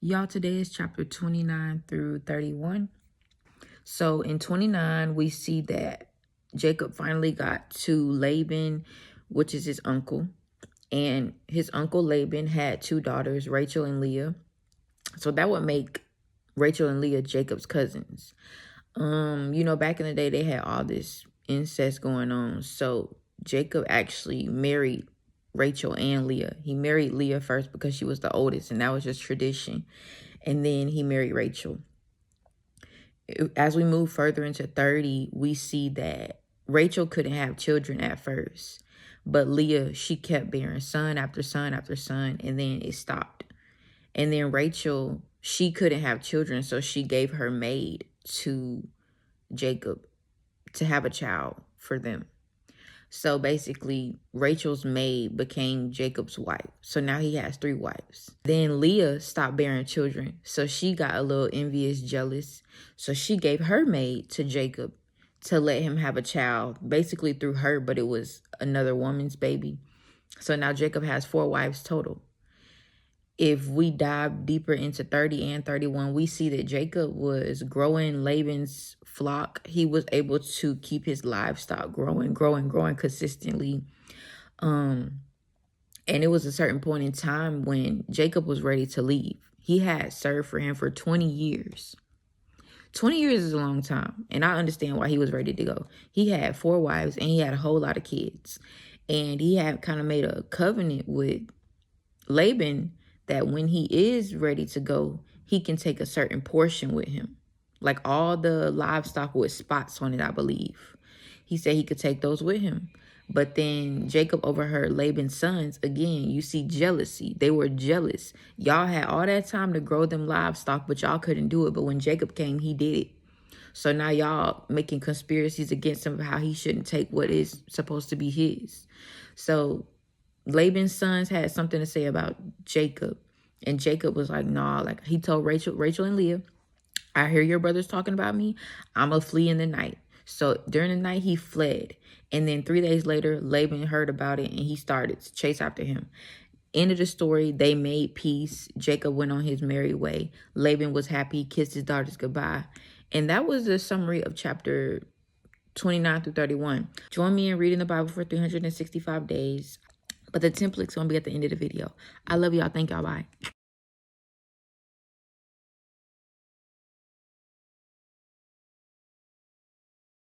Y'all, today is chapter 29 through 31. So in 29, we see that Jacob finally got to Laban, which is his uncle. And his uncle Laban had two daughters, Rachel and Leah. So that would make Rachel and Leah Jacob's cousins. Back in the day, they had all this incest going on. So Jacob actually married Rachel and Leah. He married Leah first because she was the oldest, and that was just tradition. And then he married Rachel. As we move further into 30, we see that Rachel couldn't have children at first, but Leah, she kept bearing son after son after son, and then it stopped. And then Rachel, she couldn't have children, so she gave her maid to Jacob to have a child for them. So basically, Rachel's maid became Jacob's wife. So now he has three wives. Then Leah stopped bearing children. So she got a little envious, jealous. So she gave her maid to Jacob to let him have a child, basically through her, but it was another woman's baby. So now Jacob has four wives total. If we dive deeper into 30 and 31, we see that Jacob was growing Laban's flock. He was able to keep his livestock growing consistently. And it was a certain point in time when Jacob was ready to leave. He had served for him for 20 years. 20 years is a long time, and I understand why he was ready to go. He had four wives, and he had a whole lot of kids. And he had kind of made a covenant with Laban that when he is ready to go, he can take a certain portion with him. Like all the livestock with spots on it, I believe. He said he could take those with him. But then Jacob overheard Laban's sons. Again, you see jealousy. They were jealous. Y'all had all that time to grow them livestock, but y'all couldn't do it. But when Jacob came, he did it. So now y'all making conspiracies against him, how he shouldn't take what is supposed to be his. So Laban's sons had something to say about Jacob. And Jacob was like, nah, like he told Rachel and Leah, I hear your brothers talking about me. I'm going to flee in the night. So during the night, he fled. And then 3 days later, Laban heard about it and he started to chase after him. End of the story, they made peace. Jacob went on his merry way. Laban was happy, kissed his daughters goodbye. And that was the summary of chapter 29 through 31. Join me in reading the Bible for 365 days. But the template's going to be at the end of the video. I love y'all. Thank y'all. Bye.